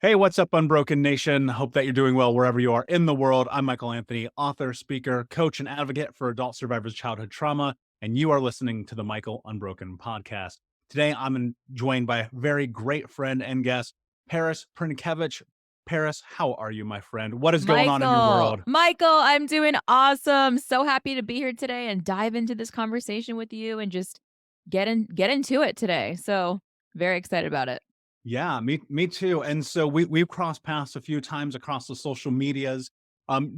Hey, what's up, Unbroken Nation? Hope that you're doing well wherever you are in the world. I'm Michael Anthony, author, speaker, coach, and advocate for adult survivors of childhood trauma, and you are listening to the Michael Unbroken Podcast. Today, I'm joined by a very great friend and guest, Paris Prynkiewicz. Paris, how are you, my friend? What is going on in your world? Michael, I'm doing awesome. So happy to be here today and dive into this conversation with you and just get into it today. So, very excited about it. Yeah, me too. And so we've crossed paths a few times across the social medias.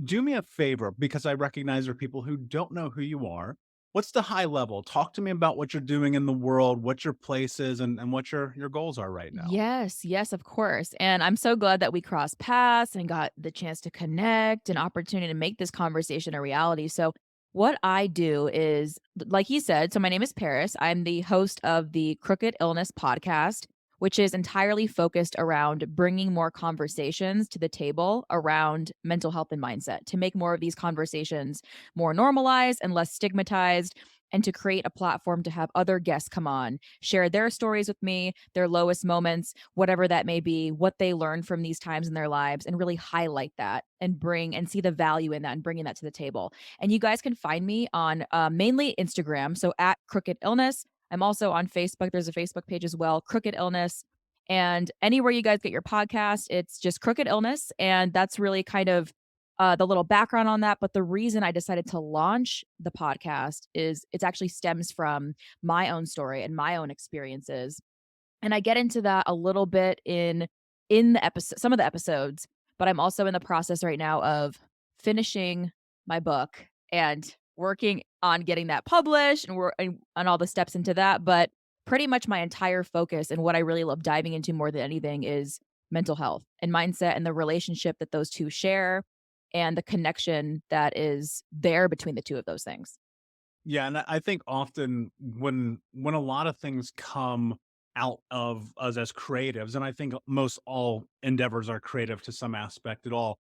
Do me a favor because I recognize there are people who don't know who you are. What's the high level? Talk to me about what you're doing in the world, what your place is, and what your goals are right now. Yes, of course. And I'm so glad that we crossed paths and got the chance to connect, an opportunity to make this conversation a reality. So, what I do is, like he said, so my name is Paris. I'm the host of the Crooked Illness podcast, which is entirely focused around bringing more conversations to the table around mental health and mindset to make more of these conversations more normalized and less stigmatized, and to create a platform to have other guests come on, share their stories with me, their lowest moments, whatever that may be, what they learned from these times in their lives, and really highlight that and bring and see the value in that and bringing that to the table. And you guys can find me on mainly Instagram, so at Crooked Illness. I'm also on Facebook. There's a Facebook page as well, Crooked Illness. And anywhere you guys get your podcast, it's just Crooked Illness. And that's really kind of the little background on that. But the reason I decided to launch the podcast is it actually stems from my own story and my own experiences. And I get into that a little bit in the episode, some of the episodes, but I'm also in the process right now of finishing my book and working on getting that published and all the steps into that. But pretty much my entire focus and what I really love diving into more than anything is mental health and mindset and the relationship that those two share and the connection that is there between the two of those things. Yeah, and I think often when a lot of things come out of us as creatives, and I think most all endeavors are creative to some aspect. It all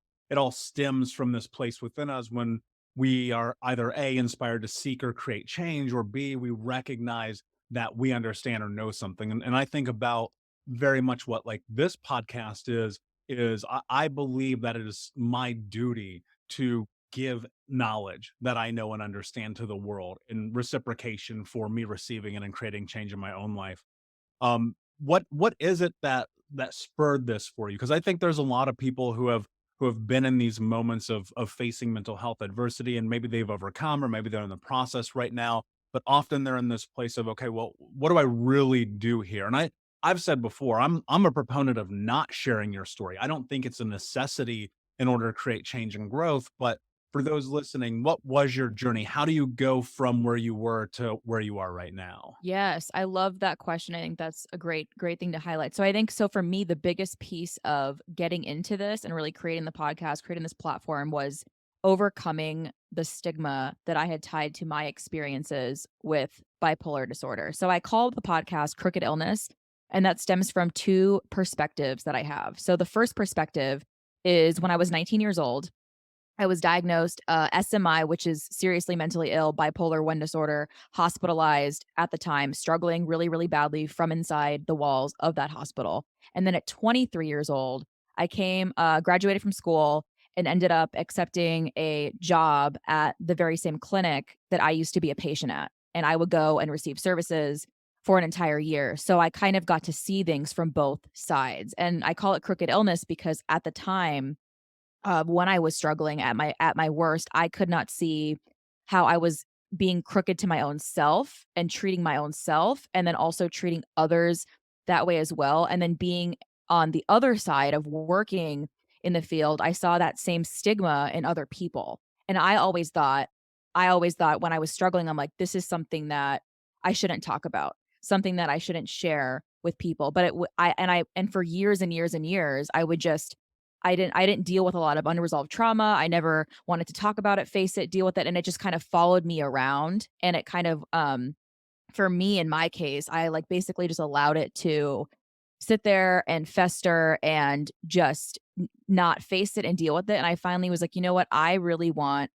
stems from this place within us when we are either A, inspired to seek or create change, or B, we recognize that we understand or know something. And I think about very much what like this podcast is I believe that it is my duty to give knowledge that I know and understand to the world in reciprocation for me receiving it and creating change in my own life. What is it that spurred this for you? Because I think there's a lot of people who have been in these moments of facing mental health adversity, and maybe they've overcome, or maybe they're in the process right now. But often they're in this place of, okay, well, what do I really do here? And I've said before, I'm a proponent of not sharing your story. I don't think it's a necessity in order to create change and growth. But for those listening, what was your journey? How do you go from where you were to where you are right now? Yes, I love that question. I think that's a great thing to highlight. So I think so for me, the biggest piece of getting into this and really creating the podcast, creating this platform was overcoming the stigma that I had tied to my experiences with bipolar disorder. So I called the podcast Crooked Illness, and that stems from two perspectives that I have. So the first perspective is when I was 19 years old, I was diagnosed SMI, which is seriously mentally ill, bipolar 1 disorder, hospitalized at the time, struggling really, really badly from inside the walls of that hospital. And then at 23 years old, I graduated from school and ended up accepting a job at the very same clinic that I used to be a patient at. And I would go and receive services for an entire year. So I kind of got to see things from both sides. And I call it crooked illness because at the time, when I was struggling at my worst, I could not see how I was being crooked to my own self and treating my own self, and then also treating others that way as well. And then being on the other side of working in the field, I saw that same stigma in other people. And I always thought when I was struggling, I'm like, this is something that I shouldn't talk about, something that I shouldn't share with people. But and for years and years and years, I didn't deal with a lot of unresolved trauma. I never wanted to talk about it, face it, deal with it, and it just kind of followed me around, and it kind of, for me, in my case, I, like, basically just allowed it to sit there and fester and just n not face it and deal with it, and I finally was like, "You know what? I really want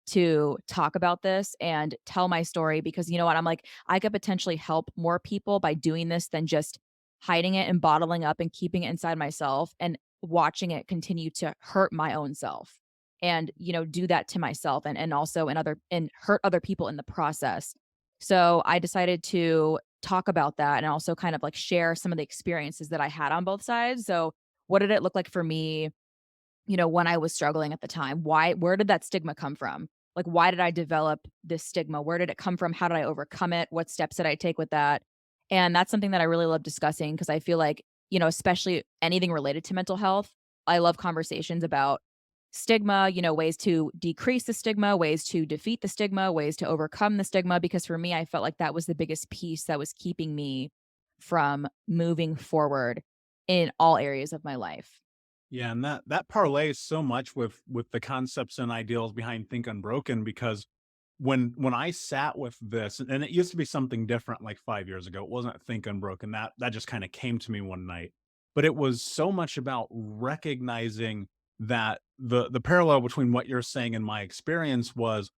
to talk about this and tell my story because you know what? I'm like, I could potentially help more people by doing this than just hiding it and bottling up and keeping it inside myself and watching it continue to hurt my own self and, do that to myself and also and hurt other people in the process. So I decided to talk about that and also kind of like share some of the experiences that I had on both sides. So what did it look like for me, when I was struggling at the time? Where did that stigma come from? Like, why did I develop this stigma? Where did it come from? How did I overcome it? What steps did I take with that? And that's something that I really love discussing because I feel like, especially anything related to mental health, I love conversations about stigma, ways to decrease the stigma, ways to defeat the stigma, ways to overcome the stigma. Because for me, I felt like that was the biggest piece that was keeping me from moving forward in all areas of my life. Yeah, and that parlays so much with the concepts and ideals behind Think Unbroken, because when I sat with this, and it used to be something different like 5 years ago. It wasn't Think Unbroken. That just kind of came to me one night. But it was so much about recognizing that the parallel between what you're saying and my experience was,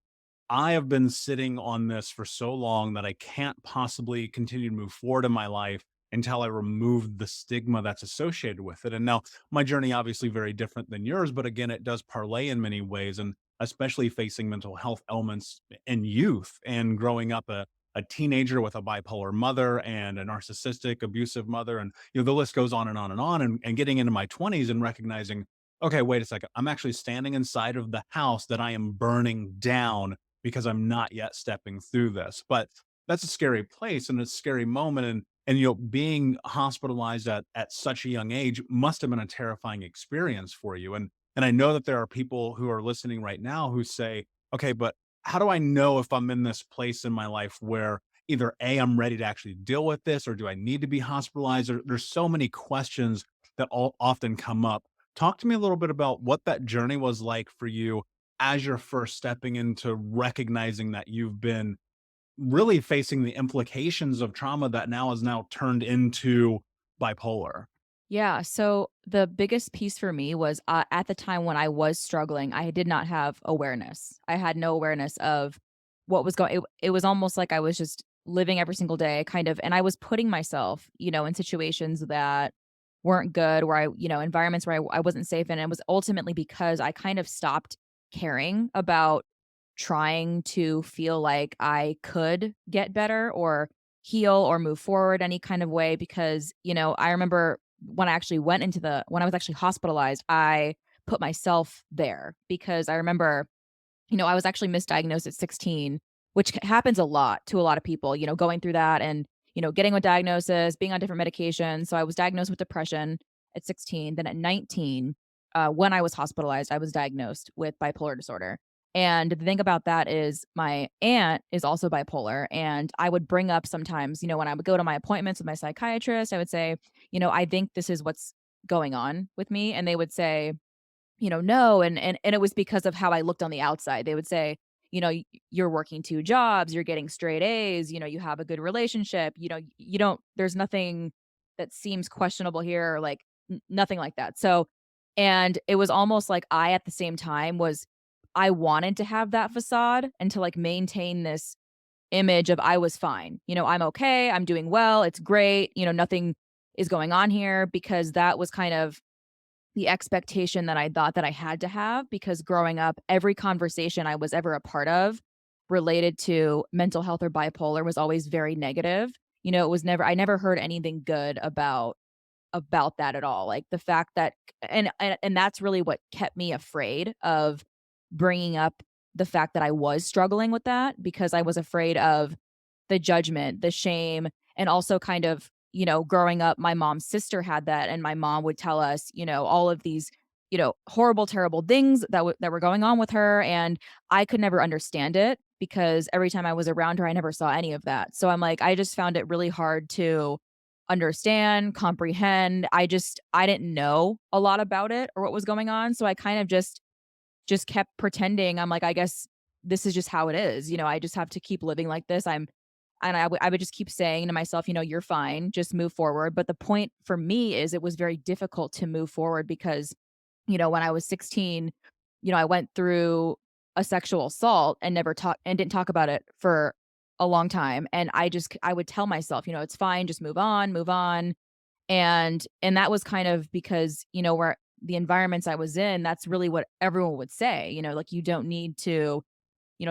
I have been sitting on this for so long that I can't possibly continue to move forward in my life until I remove the stigma that's associated with it. And now my journey obviously very different than yours, but again, it does parlay in many ways, and especially facing mental health elements in youth and growing up a teenager with a bipolar mother and a narcissistic abusive mother. And the list goes on and on and on, and getting into my 20s and recognizing, okay, wait a second, I'm actually standing inside of the house that I am burning down because I'm not yet stepping through this. But that's a scary place and a scary moment. And being hospitalized at such a young age must have been a terrifying experience for you. And I know that there are people who are listening right now who say, okay, but how do I know if I'm in this place in my life where either A, I'm ready to actually deal with this, or do I need to be hospitalized? There's so many questions that all often come up. Talk to me a little bit about what that journey was like for you as you're first stepping into recognizing that you've been really facing the implications of trauma that now is now turned into bipolar. Yeah. So the biggest piece for me was at the time when I was struggling, I did not have awareness. I had no awareness of what was going. It was almost like I was just living every single day, kind of, and I was putting myself, in situations that weren't good, where environments where I wasn't safe, and it was ultimately because I kind of stopped caring about trying to feel like I could get better or heal or move forward any kind of way because, I remember when I was actually hospitalized, I put myself there because I remember, I was actually misdiagnosed at 16, which happens a lot to a lot of people, going through that and, getting a diagnosis, being on different medications. So I was diagnosed with depression at 16. Then at 19, when I was hospitalized, I was diagnosed with bipolar disorder. And the thing about that is my aunt is also bipolar. And I would bring up sometimes, when I would go to my appointments with my psychiatrist, I would say, I think this is what's going on with me. And they would say, no. And it was because of how I looked on the outside. They would say, you're working 2 jobs, you're getting straight A's, you have a good relationship, you don't, there's nothing that seems questionable here, or like nothing like that. So, and it was almost like at the same time I wanted to have that facade and to like maintain this image of I was fine. I'm okay, I'm doing well, it's great, nothing is going on here because that was kind of the expectation that I thought that I had to have because growing up, every conversation I was ever a part of related to mental health or bipolar was always very negative. It was never I never heard anything good about that at all. Like the fact that and that's really what kept me afraid of bringing up the fact that I was struggling with that because I was afraid of the judgment, the shame, and also kind of, growing up, my mom's sister had that, and my mom would tell us, all of these, horrible, terrible things that were going on with her, and I could never understand it because every time I was around her, I never saw any of that. So I'm like, I just found it really hard to understand, comprehend. I didn't know a lot about it or what was going on, so I kind of just kept pretending. I'm like, I guess this is just how it is. I just have to keep living like this. I would just keep saying to myself, you're fine, just move forward. But the point for me is it was very difficult to move forward because, when I was 16, I went through a sexual assault and didn't talk about it for a long time. And I would tell myself, it's fine, just move on, move on. And that was kind of because, where the environments I was in, that's really what everyone would say, like, "You don't need to,"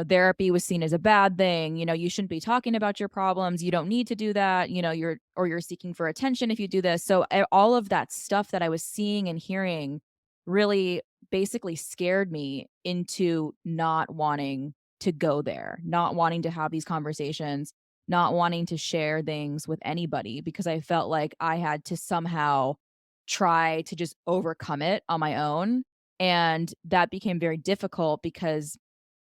therapy was seen as a bad thing, "You shouldn't be talking about your problems, you don't need to do that, you're seeking for attention if you do this." So, all of that stuff that I was seeing and hearing really basically scared me into not wanting to go there, not wanting to have these conversations, not wanting to share things with anybody because I felt like I had to somehow try to just overcome it on my own. And that became very difficult because,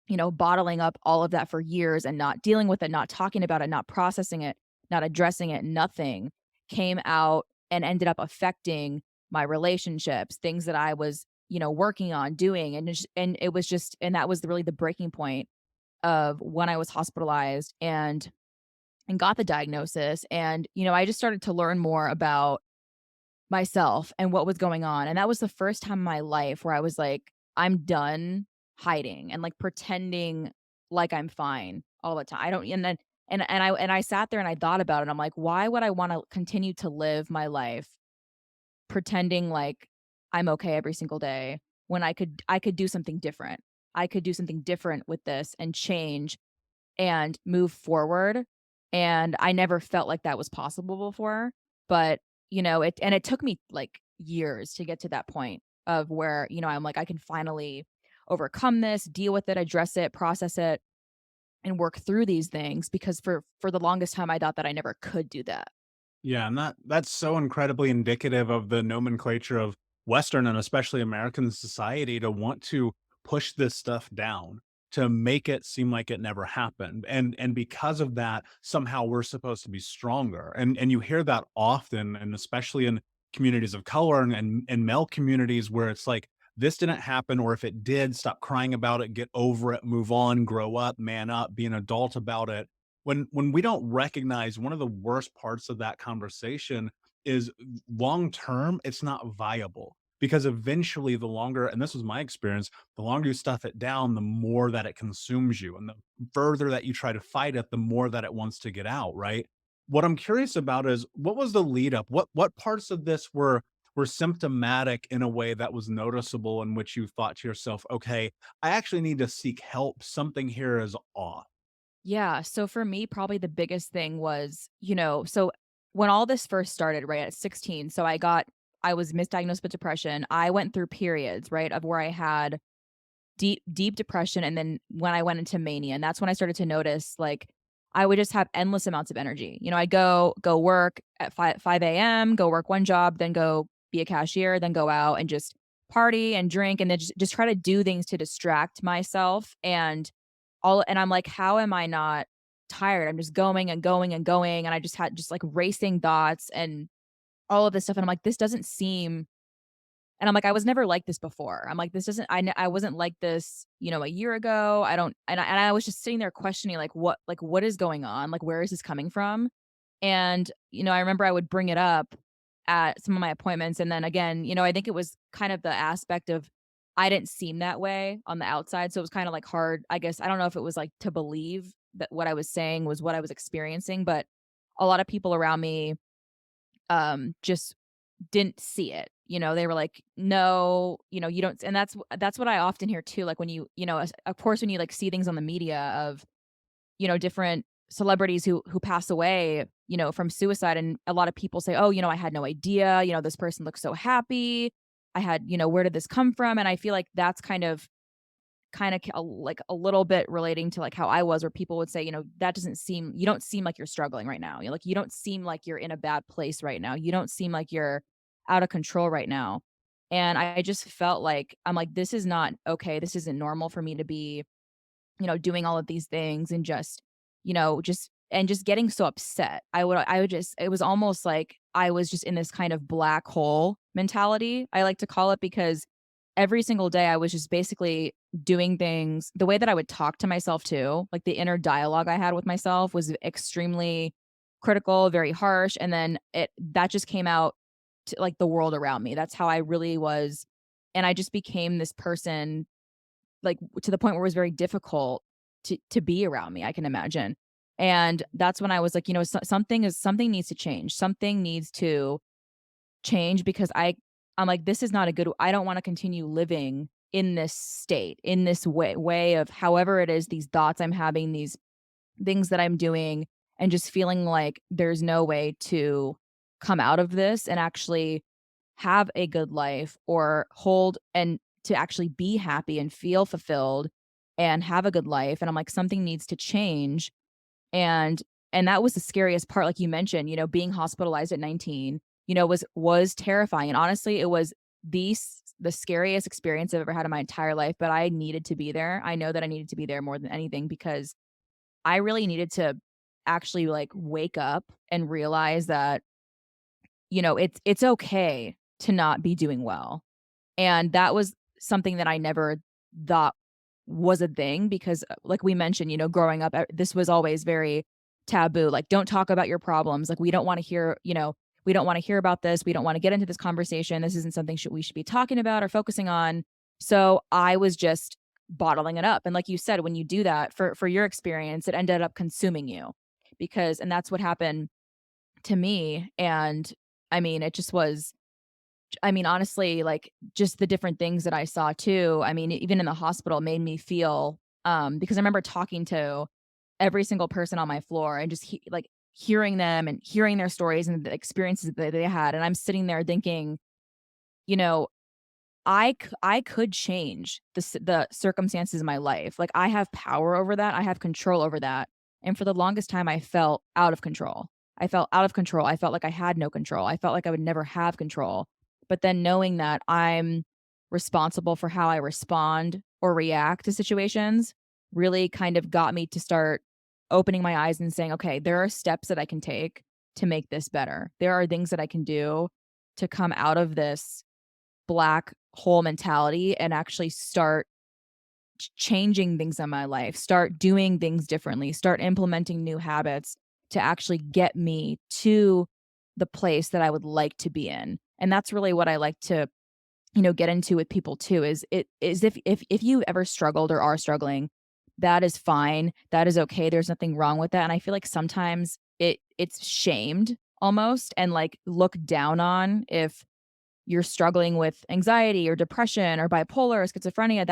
bottling up all of that for years and not dealing with it, not talking about it, not processing it, not addressing it, nothing came out and ended up affecting my relationships, things that I was, working on doing. And it was just, and that was really the breaking point of when I was hospitalized and got the diagnosis. And, I just started to learn more about myself and what was going on. And that was the first time in my life where I was like, I'm done hiding and like pretending like I'm fine all the time. I don't and then and I sat there and I thought about it. I'm like, why would I want to continue to live my life pretending like I'm okay every single day when I could do something different. I could do something different with this and change and move forward. And I never felt like that was possible before. But, it took me like years to get to that point of where, I'm like, I can finally overcome this, deal with it, address it, process it, and work through these things because for the longest time I thought that I never could do that. Yeah, and that's so incredibly indicative of the nomenclature of Western and especially American society to want to push this stuff down, to make it seem like it never happened. And because of that, somehow we're supposed to be stronger. And you hear that often, and especially in communities of color and male communities where it's like, this didn't happen, or if it did, stop crying about it, get over it, move on, grow up, man up, be an adult about it. When we don't recognize, one of the worst parts of that conversation is long term it's not viable, because eventually, the longer, and this was my experience, the longer you stuff it down, the more that it consumes you, and the further that you try to fight it, the more that it wants to get out, right? What I'm curious about is, what was the lead up? What parts of this were symptomatic in a way that was noticeable, in which you thought to yourself, okay, I actually need to seek help, something here is off? Yeah, so for me, probably the biggest thing was, so when all this first started, right, at 16, so I was misdiagnosed with depression. I went through periods, right, of where I had deep depression, and then when I went into mania, and that's when I started to notice, like, I would just have endless amounts of energy. I'd go work at 5 a.m., go work one job, then go be a cashier, then go out and just party and drink, and then just try to do things to distract myself, and I'm like, "How am I not tired?" I'm just going and going and going, and I just had just, like, racing thoughts and all of this stuff, and I'm like, "This doesn't seem," and I'm like, "I was never like this before." I'm like, "This doesn't I wasn't like this, a year ago. I don't," and I was just sitting there questioning, what is going on? Like, where is this coming from? And, I remember I would bring it up at some of my appointments, and then again, I think it was kind of the aspect of I didn't seem that way on the outside, so it was kinda, like, hard, I guess. I don't know if it was, like, to believe that what I was saying was what I was experiencing, but a lot of people around me, just didn't see it. They were like, "No, you don't," and that's what I often hear too, like, when of course, when you, like, see things on the media of, different celebrities who pass away, from suicide, and a lot of people say, "Oh, I had no idea, this person looks so happy. I had, where did this come from?" And I feel like that's kind of like a little bit relating to like how I was, where people would say, that doesn't seem, you don't seem like you're struggling right now. You're like, you don't seem like you're in a bad place right now. You don't seem like you're out of control right now. And I just felt like, I'm like, this is not okay. This isn't normal for me to be, doing all of these things and just getting so upset. I would just, it was almost like I was just in this kind of black hole mentality, I like to call it, because every single day I was just basically doing things the way that I would talk to myself too. Like the inner dialogue I had with myself was extremely critical, very harsh. And then that just came out to like the world around me. That's how I really was. And I just became this person, like, to the point where it was very difficult to be around me, I can imagine. And that's when I was like, something needs to change. Something needs to change because I'm like, this is not a good I don't wanna continue living in this state, in this way of however it is, these thoughts I'm having, these things that I'm doing, and just feeling like there's no way to come out of this and actually have a good life or hold and to actually be happy and feel fulfilled and have a good life. And I'm like, something needs to change. And that was the scariest part, like you mentioned, being hospitalized at 19, was terrifying. And honestly, it was the scariest experience I've ever had in my entire life, but I needed to be there. I know that I needed to be there more than anything because I really needed to actually, like, wake up and realize that, it's okay to not be doing well. And that was something that I never thought was a thing because, like we mentioned, growing up, this was always very taboo. Like, don't talk about your problems. Like, we don't want to hear, we don't want to hear about this. We don't want to get into this conversation. This isn't something we should be talking about or focusing on. So I was just bottling it up. And like you said, when you do that for your experience, it ended up consuming you and that's what happened to me. And I mean, it just was honestly, like, just the different things that I saw too, I mean, even in the hospital made me feel, because I remember talking to every single person on my floor and just hearing them and hearing their stories and the experiences that they had, and I'm sitting there thinking, you know, I could change the circumstances of my life. Like, I have power over that, I have control over that, and for the longest time, I felt out of control. I felt out of control, I felt like I had no control, I felt like I would never have control, but then knowing that I'm responsible for how I respond or react to situations really kind of got me to start opening my eyes and saying, "Okay, there are steps that I can take to make this better. There are things that I can do to come out of this black hole mentality and actually start changing things in my life, start doing things differently, start implementing new habits to actually get me to the place that I would like to be in." And that's really what I like to, get into with people too is if you ever struggled or are struggling, that is fine. That is okay. There's nothing wrong with that. And I feel like sometimes it's shamed almost and like looked down on if you're struggling with anxiety or depression or bipolar or schizophrenia,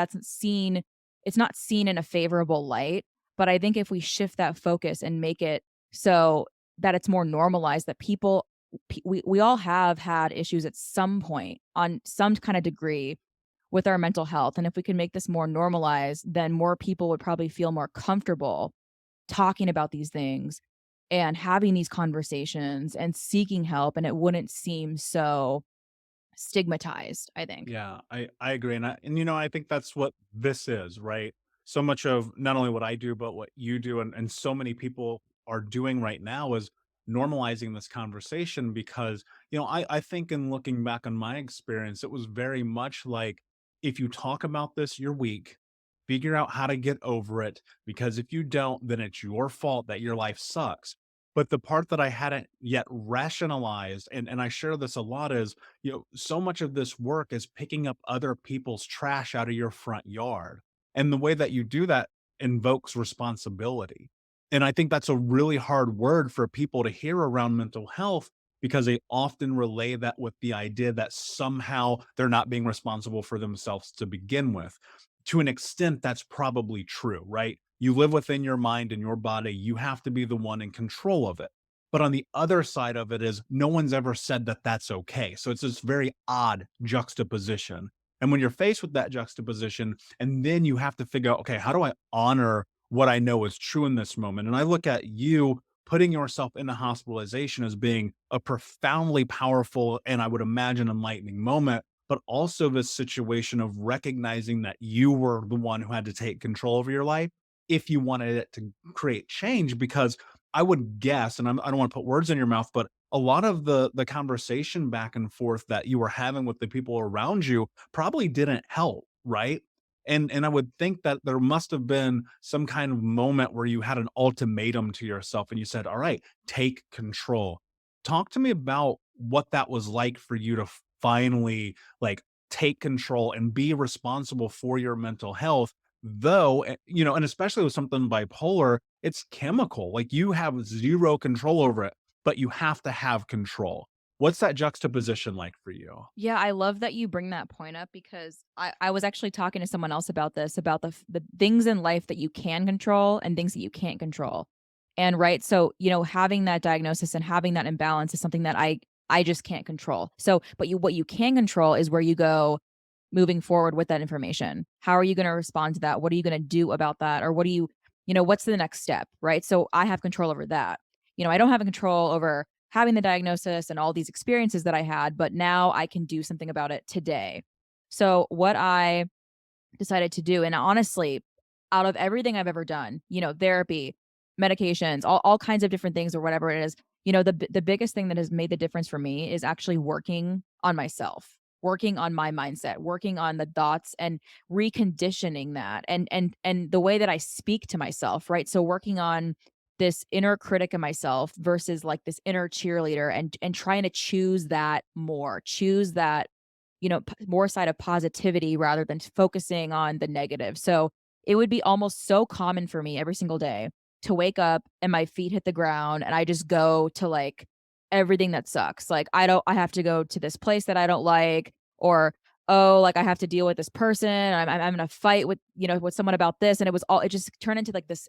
it's not seen in a favorable light. But I think if we shift that focus and make it so that it's more normalized that we all have had issues at some point on some kind of degree with our mental health. And if we can make this more normalized, then more people would probably feel more comfortable talking about these things and having these conversations and seeking help. And it wouldn't seem so stigmatized, I think. Yeah, I agree, and I think that's what this is, right? So much of not only what I do, but what you do, and so many people are doing right now is normalizing this conversation because I think in looking back on my experience, it was very much like if you talk about this, you're weak. Figure out how to get over it because if you don't, then it's your fault that your life sucks. But the part that I hadn't yet rationalized, and I share this a lot, is so much of this work is picking up other people's trash out of your front yard. And the way that you do that invokes responsibility. And I think that's a really hard word for people to hear around mental health because they often relay that with the idea that somehow they're not being responsible for themselves to begin with. To an extent, that's probably true, right? You live within your mind and your body, you have to be the one in control of it. But on the other side of it is no one's ever said that that's okay. So it's this very odd juxtaposition. And when you're faced with that juxtaposition, and then you have to figure out, okay, how do I honor what I know is true in this moment? And I look at you putting yourself in a hospitalization as being a profoundly powerful and I would imagine enlightening moment, but also this situation of recognizing that you were the one who had to take control over your life if you wanted it to create change. Because I would guess, and I don't want to put words in your mouth, but a lot of the conversation back and forth that you were having with the people around you probably didn't help, right? And I would think that there must have been some kind of moment where you had an ultimatum to yourself and you said, "All right, take control." Talk to me about what that was like for you to finally like take control and be responsible for your mental health. Though, and especially with something bipolar, it's chemical. Like you have zero control over it, but you have to have control. What's that juxtaposition like for you? Yeah, I love that you bring that point up because I was actually talking to someone else about this, about the things in life that you can control and things that you can't control. And right, so, having that diagnosis and having that imbalance is something that I just can't control. So, but what you can control is where you go moving forward with that information. How are you going to respond to that? What are you going to do about that? Or what's the next step, right? So I have control over that. I don't have a control over having the diagnosis and all these experiences that I had, but now I can do something about it today. So what I decided to do, and honestly, out of everything I've ever done, therapy, medications, all kinds of different things or whatever it is, the biggest thing that has made the difference for me is actually working on myself, working on my mindset, working on the thoughts and reconditioning that and the way that I speak to myself, right? So working on this inner critic of myself versus like this inner cheerleader and trying to choose that more, choose that more side of positivity rather than focusing on the negative. So it would be almost so common for me every single day to wake up and my feet hit the ground and I just go to like everything that sucks. Like I have to go to this place that I don't like, or oh, like I have to deal with this person. I'm in a fight with, with someone about this. And it just turned into like this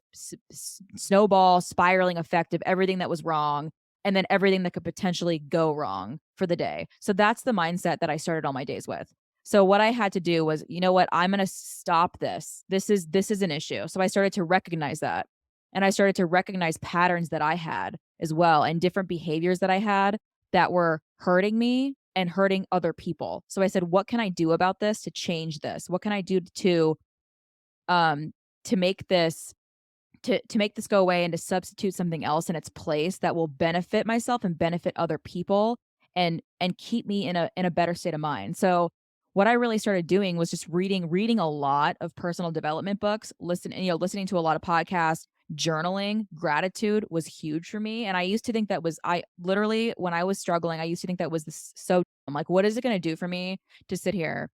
snowball spiraling effect of everything that was wrong and then everything that could potentially go wrong for the day. So that's the mindset that I started all my days with. So what I had to do was, you know what, I'm going to stop this. This is an issue. So I started to recognize that. And I started to recognize patterns that I had as well and different behaviors that I had that were hurting me and hurting other people. So I said, what can I do about this to change this? What can I do um to make this to make this go away and to substitute something else in its place that will benefit myself and benefit other people and keep me in a better state of mind. So what I really started doing was just reading a lot of personal development books, listening to a lot of podcasts, journaling. Gratitude was huge for me. And I used to think that was I literally when I was struggling, I used to think that was so I'm like, what is it going to do for me to sit here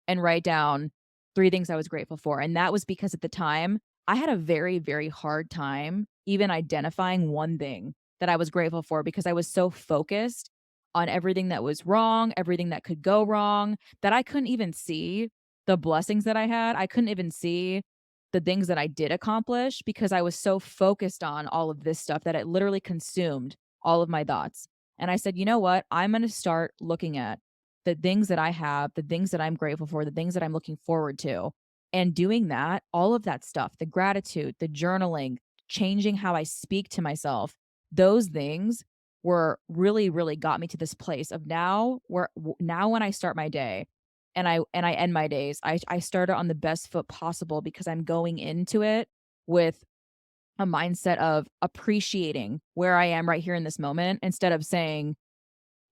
and write down 3 things I was grateful for? And that was because at the time I had a very, very hard time even identifying one thing that I was grateful for because I was so focused on everything that was wrong, everything that could go wrong, that I couldn't even see the blessings that I had. I couldn't even see the things that I did accomplish because I was so focused on all of this stuff that it literally consumed all of my thoughts. And I said, you know what? I'm going to start looking at the things that I have, the things that I'm grateful for, the things that I'm looking forward to. And doing that, all of that stuff, the gratitude, the journaling, changing how I speak to myself, those things were really, really got me to this place of now when I start my day and I end my days, I start it on the best foot possible because I'm going into it with a mindset of appreciating where I am right here in this moment instead of saying,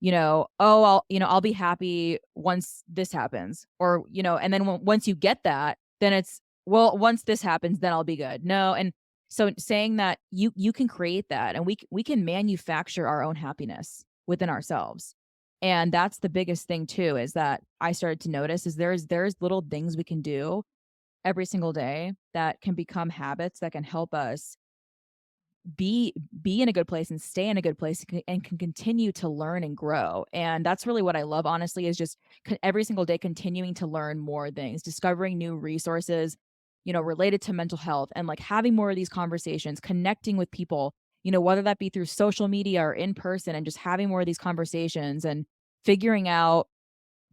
"Oh, I'll be happy once this happens." Or, and then once you get that, then it's, "Well, once this happens, then I'll be good." No, and so saying that you can create that and we can manufacture our own happiness within ourselves. And that's the biggest thing too is that I started to notice is there's little things we can do every single day that can become habits that can help us be be in a good place and stay in a good place and can continue to learn and grow. And that's really what I love, honestly, is just every single day continuing to learn more things, discovering new resources, related to mental health and like having more of these conversations, connecting with people, whether that be through social media or in person and just having more of these conversations and figuring out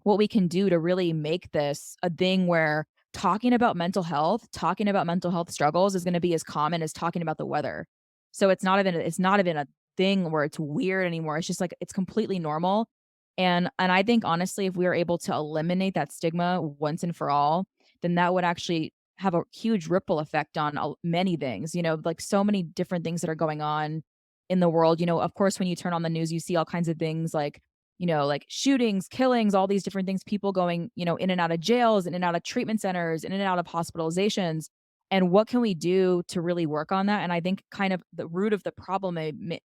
what we can do to really make this a thing where talking about mental health struggles is going to be as common as talking about the weather. So it's not even a thing where it's weird anymore. It's just like it's completely normal. And I think honestly if we are able to eliminate that stigma once and for all, then that would actually have a huge ripple effect on many things, like so many different things that are going on in the world. Of course, when you turn on the news, you see all kinds of things like shootings, killings, all these different things, people going, in and out of jails, in and out of treatment centers, in and out of hospitalizations. And what can we do to really work on that? And I think kind of the root of the problem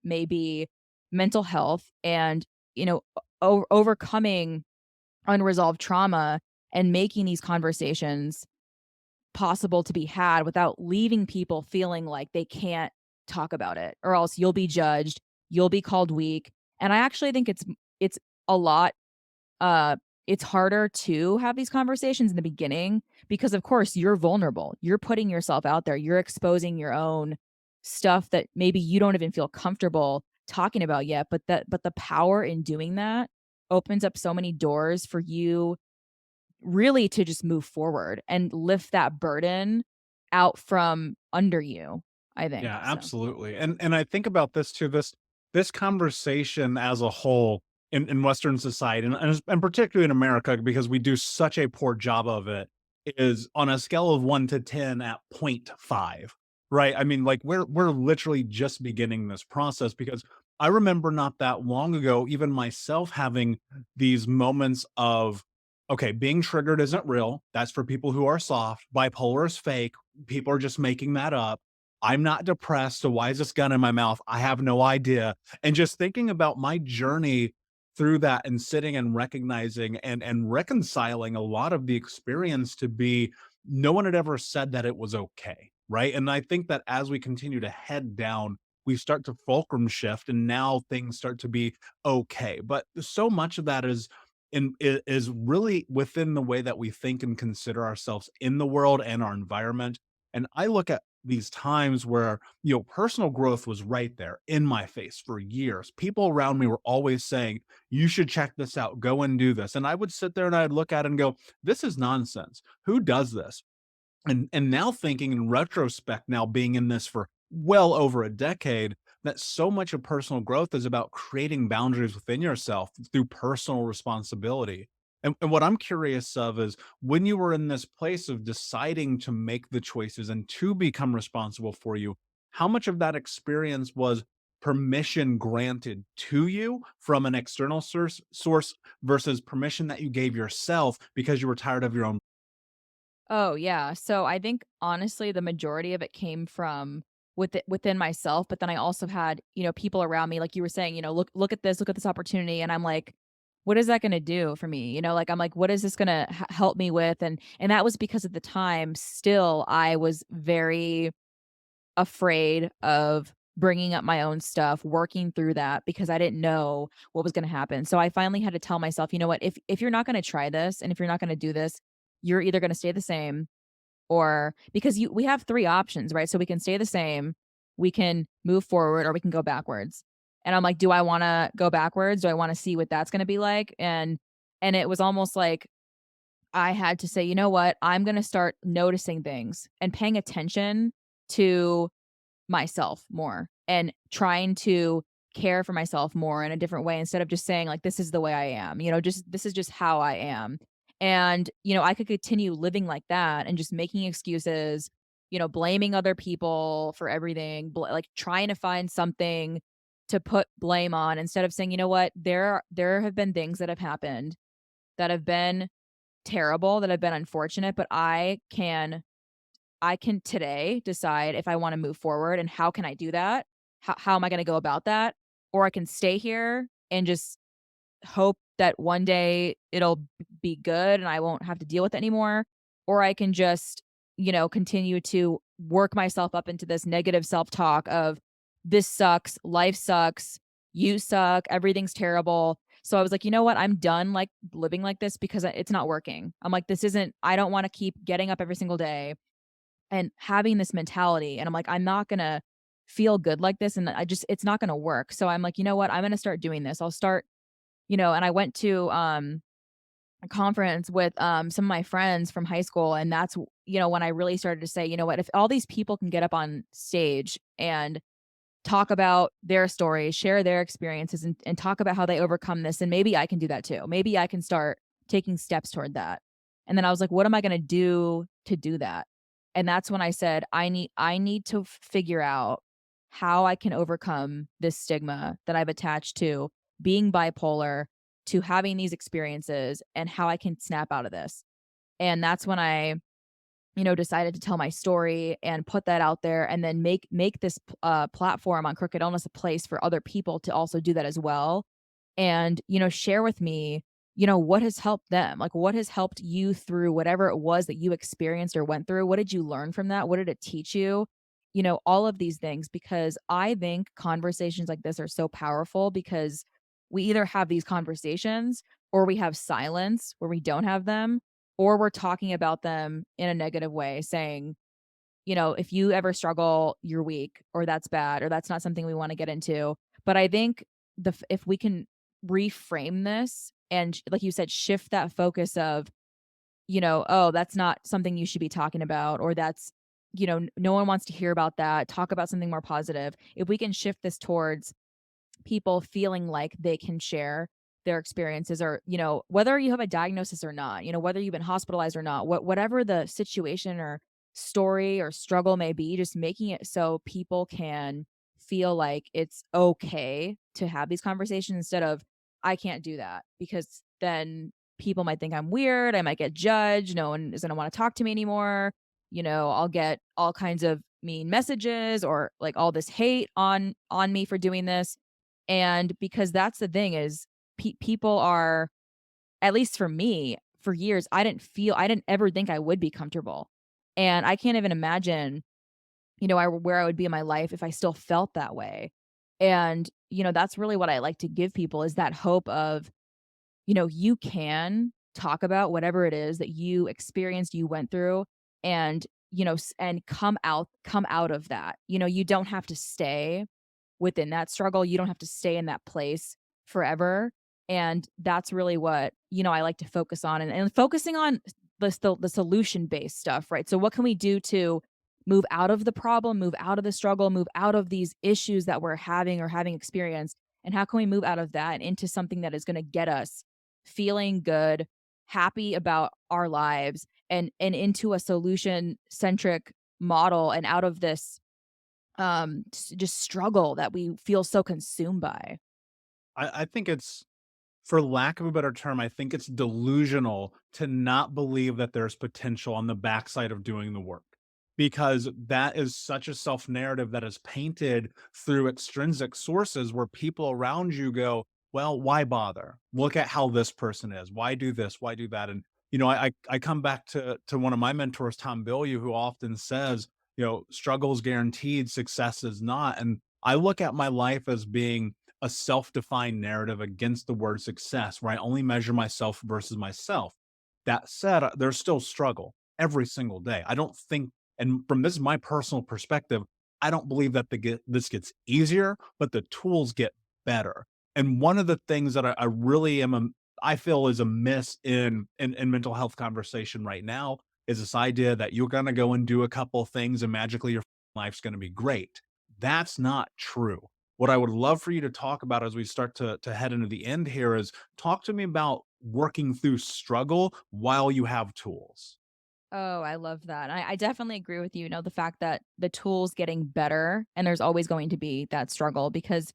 may be mental health and, overcoming unresolved trauma and making these conversations possible to be had without leaving people feeling like they can't talk about it or else you'll be judged, you'll be called weak. And I actually think it's a lot, uh, it's harder to have these conversations in the beginning because, of course, you're vulnerable. You're putting yourself out there. You're exposing your own stuff that maybe you don't even feel comfortable talking about yet, but the power in doing that opens up so many doors for you really to just move forward and lift that burden out from under you, I think, Yeah, so. absolutely. And I think about this too, this conversation as a whole in Western society, and particularly in America, because we do such a poor job of it, is on a scale of 1 to 10 at point 5, right? I mean, like, we're literally just beginning this process because I remember not that long ago, even myself having these moments of, okay, being triggered isn't real. That's for people who are soft. Bipolar is fake. People are just making that up. I'm not depressed, so why is this gun in my mouth? I have no idea. And just thinking about my journey through that and sitting and recognizing and reconciling a lot of the experience to be no one had ever said that it was okay, right? And I think that as we continue to head down, we start to fulcrum shift and now things start to be okay. But so much of that is really within the way that we think and consider ourselves in the world and our environment. And I look at these times where, personal growth was right there in my face for years. People around me were always saying, you should check this out, go and do this. And I would sit there and I'd look at it and go, this is nonsense. Who does this? And now thinking in retrospect, now being in this for well over a decade, that so much of personal growth is about creating boundaries within yourself through personal responsibility. And what I'm curious of is when you were in this place of deciding to make the choices and to become responsible for you, how much of that experience was permission granted to you from an external source versus permission that you gave yourself because you were tired of your own. Oh, yeah. So I think honestly, the majority of it came from within myself, but then I also had, people around me, like you were saying, look at this opportunity. And I'm like, what is that gonna do for me? Like I'm like, what is this gonna help me with? And that was because at the time, still I was very afraid of bringing up my own stuff, working through that because I didn't know what was gonna happen. So I finally had to tell myself, you know what, if you're not gonna try this and if you're not gonna do this, you're either gonna stay the same or because we have 3 options, right? So we can stay the same, we can move forward, or we can go backwards. And I'm like, "Do I wanna go backwards? Do I wanna see what that's gonna be like?" And it was almost like I had to say, "You know what? I'm gonna start noticing things and paying attention to myself more and trying to care for myself more in a different way instead of just saying like this is the way I am, just this is just how I am. And, I could continue living like that and just making excuses, blaming other people for everything, like trying to find something to put blame on instead of saying, you know what, there have been things that have happened that have been terrible, that have been unfortunate, but I can today decide if I wanna move forward and how can I do that? How am I gonna go about that? Or I can stay here and just hope that one day it'll be good and I won't have to deal with it anymore, or I can just, continue to work myself up into this negative self-talk of, "This sucks, life sucks, you suck, everything's terrible." So I was like, "You know what? I'm done, like, living like this because it's not working." I'm like, "This isn't I don't wanna keep getting up every single day and having this mentality, and I'm like, I'm not gonna feel good like this, and it's not gonna work. So I'm like, you know what? I'm gonna start doing this. I'll start, and I went to a conference with some of my friends from high school, and that's when I really started to say, you know what, if all these people can get up on stage and talk about their stories, share their experiences, and talk about how they overcome this, and maybe I can do that too. Maybe I can start taking steps toward that. And then I was like, what am I gonna do to do that? And that's when I said, I need to figure out how I can overcome this stigma that I've attached to being bipolar, to having these experiences, and how I can snap out of this. And that's when I decided to tell my story and put that out there and then make this platform on Crooked Illness a place for other people to also do that as well. And, share with me, what has helped them? Like, what has helped you through whatever it was that you experienced or went through? What did you learn from that? What did it teach you? All of these things, because I think conversations like this are so powerful because we either have these conversations or we have silence where we don't have them, or we're talking about them in a negative way, saying, if you ever struggle, you're weak, or that's bad, or that's not something we want to get into. But I think if we can reframe this and, like you said, shift that focus of, oh, that's not something you should be talking about, or that's, no one wants to hear about that. Talk about something more positive. If we can shift this towards people feeling like they can share their experiences, or whether you have a diagnosis or not, whether you've been hospitalized or not, whatever the situation or story or struggle may be, just making it so people can feel like it's okay to have these conversations instead of, I can't do that, because then people might think I'm weird, I might get judged, no one is going to want to talk to me anymore, I'll get all kinds of mean messages or like all this hate on me for doing this. And because that's the thing is, people are, at least for me, for years, I didn't ever think I would be comfortable. And I can't even imagine, where I would be in my life if I still felt that way. And, that's really what I like to give people, is that hope of, you can talk about whatever it is that you experienced, you went through, and, and come out of that. You don't have to stay within that struggle. You don't have to stay in that place forever. And that's really what, I like to focus on, and focusing on the solution based stuff, right? So what can we do to move out of the problem, move out of the struggle, move out of these issues that we're having or having experienced? And how can we move out of that and into something that is going to get us feeling good, happy about our lives, and into a solution centric model, and out of this just struggle that we feel so consumed by. I think it's, for lack of a better term, I think it's delusional to not believe that there's potential on the backside of doing the work. Because that is such a self narrative that is painted through extrinsic sources where people around you go, well, why bother? Look at how this person is. Why do this? Why do that? And, I come back to one of my mentors, Tom Bilyeu, who often says, struggle is guaranteed, success is not. And I look at my life as being a self-defined narrative against the word success, where I only measure myself versus myself. That said, there's still struggle every single day. I don't think, and from this is my personal perspective, I don't believe that this gets easier, but the tools get better. And one of the things that I really am, I feel is a miss in mental health conversation right now is this idea that you're going to go and do a couple of things and magically your life's going to be great. That's not true. What I would love for you to talk about as we start to head into the end here is, talk to me about working through struggle while you have tools. Oh, I love that. I definitely agree with you. The fact that the tool's getting better and there's always going to be that struggle because,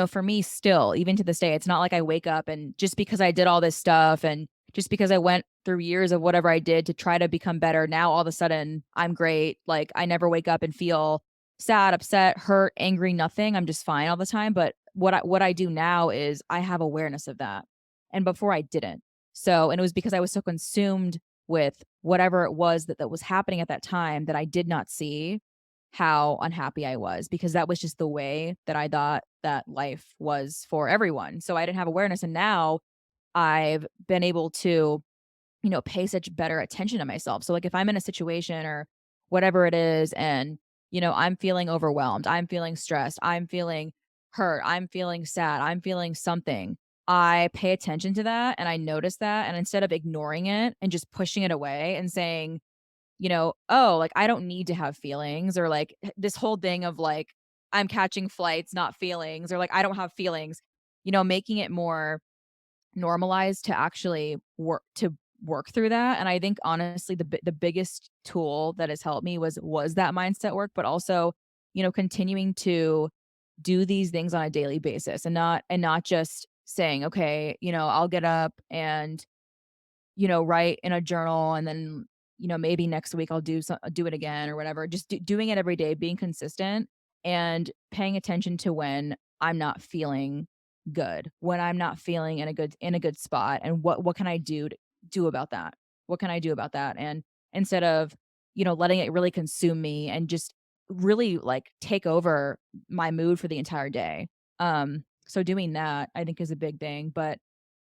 for me, still, even to this day, it's not like I wake up and just because I did all this stuff and just because I went through years of whatever I did to try to become better, now all of a sudden I'm great. Like I never wake up and feel sad, upset, hurt, angry, nothing. I'm just fine all the time. But what I do now is I have awareness of that. And before I didn't. So, and it was because I was so consumed with whatever it was that was happening at that time that I did not see how unhappy I was, because that was just the way that I thought that life was for everyone. So I didn't have awareness. And now I've been able to, pay such better attention to myself. So like if I'm in a situation or whatever it is and, I'm feeling overwhelmed, I'm feeling stressed, I'm feeling hurt, I'm feeling sad, I'm feeling something. I pay attention to that and I notice that. And instead of ignoring it and just pushing it away and saying, oh, like I don't need to have feelings, or like this whole thing of like, I'm catching flights, not feelings, or like I don't have feelings, making it more normalized to actually work through that. And I think honestly the biggest tool that has helped me was that mindset work, but also, continuing to do these things on a daily basis and not just saying, okay, I'll get up and, write in a journal and then, maybe next week I'll do it again or whatever. Just doing it every day, being consistent and paying attention to when I'm not feeling good, when I'm not feeling in a good spot, and what can I do about that? What can I do about that? And instead of, letting it really consume me and just really like take over my mood for the entire day. Um So doing that, I think, is a big thing. But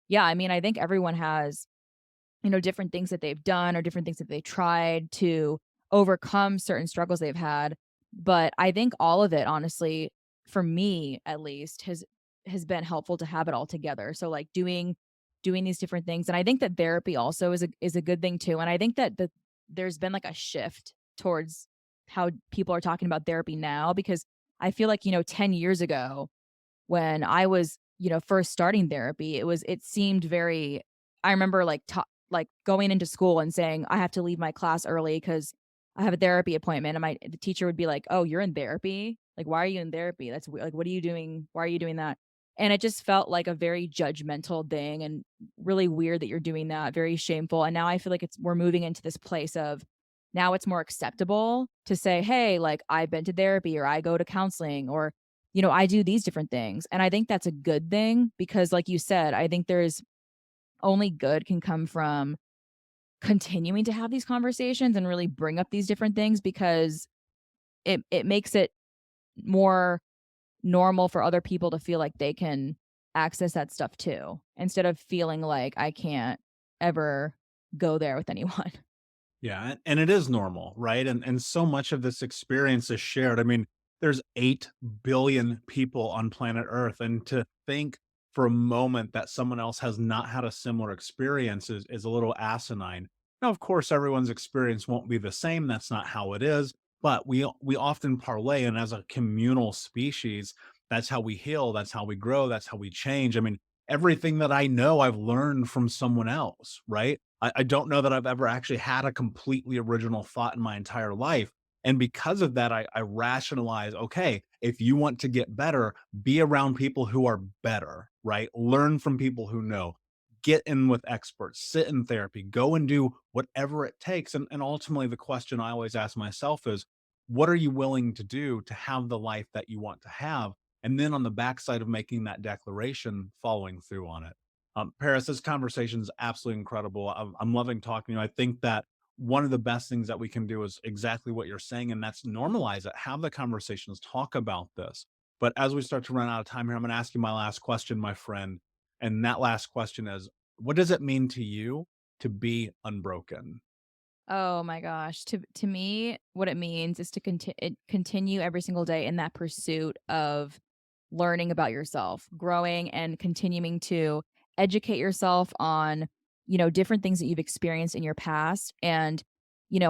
yeah, I mean, I think everyone has, different things that they've done or different things that they tried to overcome certain struggles they've had. But I think all of it, honestly, for me at least, has been helpful to have it all together. So like doing these different things. And I think that therapy also is a good thing too. And I think that there's been like a shift towards how people are talking about therapy now, because I feel like, 10 years ago when I was, first starting therapy, it seemed very, I remember like going into school and saying, I have to leave my class early because I have a therapy appointment. And the teacher would be like, "Oh, you're in therapy? Like, why are you in therapy? That's weird. Like, what are you doing? Why are you doing that?" And it just felt like a very judgmental thing and really weird that you're doing that, very shameful. And now I feel like we're moving into this place of now it's more acceptable to say, "Hey, like I've been to therapy or I go to counseling or I do these different things." And I think that's a good thing because like you said, I think there's only good can come from continuing to have these conversations and really bring up these different things because it makes it more normal for other people to feel like they can access that stuff too, instead of feeling like I can't ever go there with anyone. Yeah, and it is normal, right? And so much of this experience is shared. I mean, there's 8 billion people on planet Earth, and to think for a moment that someone else has not had a similar experience is a little asinine. Now, of course, everyone's experience won't be the same. That's not how it is. But we often parlay, and as a communal species, that's how we heal. That's how we grow. That's how we change. I mean, everything that I know, I've learned from someone else, right? I don't know that I've ever actually had a completely original thought in my entire life. And because of that, I rationalize, okay, if you want to get better, be around people who are better, right? Learn from people who know. Get in with experts, sit in therapy, go and do whatever it takes. And ultimately, the question I always ask myself is, what are you willing to do to have the life that you want to have? And then on the backside of making that declaration, following through on it. Paris, this conversation is absolutely incredible. I'm loving talking to you. I think that one of the best things that we can do is exactly what you're saying, and that's normalize it, have the conversations, talk about this. But as we start to run out of time here, I'm going to ask you my last question, my friend. And that last question is, what does it mean to you to be unbroken? Oh my gosh. To me, what it means is to continue every single day in that pursuit of learning about yourself, growing and continuing to educate yourself on, different things that you've experienced in your past and,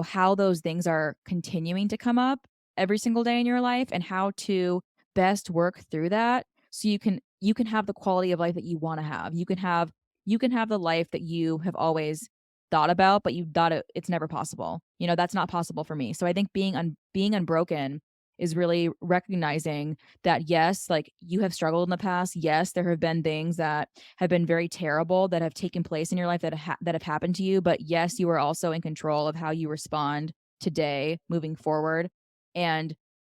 how those things are continuing to come up every single day in your life and how to best work through that so you can have the quality of life that you want to have. You can have the life that you have always thought about, but you thought it's never possible. That's not possible for me. So I think being unbroken is really recognizing that yes, like you have struggled in the past. Yes, there have been things that have been very terrible that have taken place in your life that have happened to you, but yes, you are also in control of how you respond today moving forward. And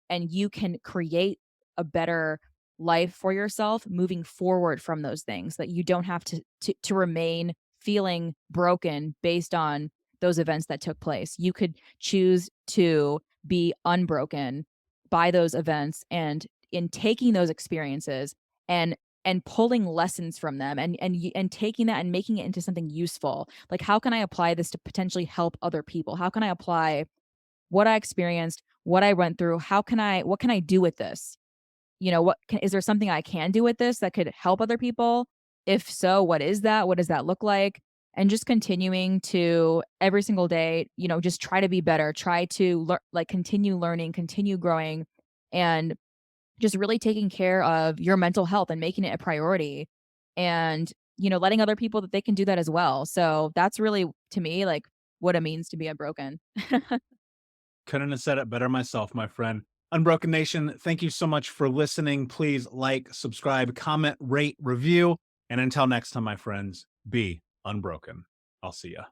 you can create a better life for yourself moving forward from those things that you don't have to remain feeling broken based on those events that took place. You could choose to be unbroken by those events and in taking those experiences and pulling lessons from them and taking that and making it into something useful. Like how can I apply this to potentially help other people? How can I apply what I experienced, what I went through? What can I do with this? Is there something I can do with this that could help other people? If so, what is that? What does that look like? And just continuing to every single day, just try to be better, try to continue learning, continue growing, and just really taking care of your mental health and making it a priority and, letting other people that they can do that as well. So that's really to me like what it means to be unbroken. Couldn't have said it better myself, my friend. Unbroken Nation, thank you so much for listening. Please like, subscribe, comment, rate, review. And until next time, my friends, be unbroken. I'll see ya.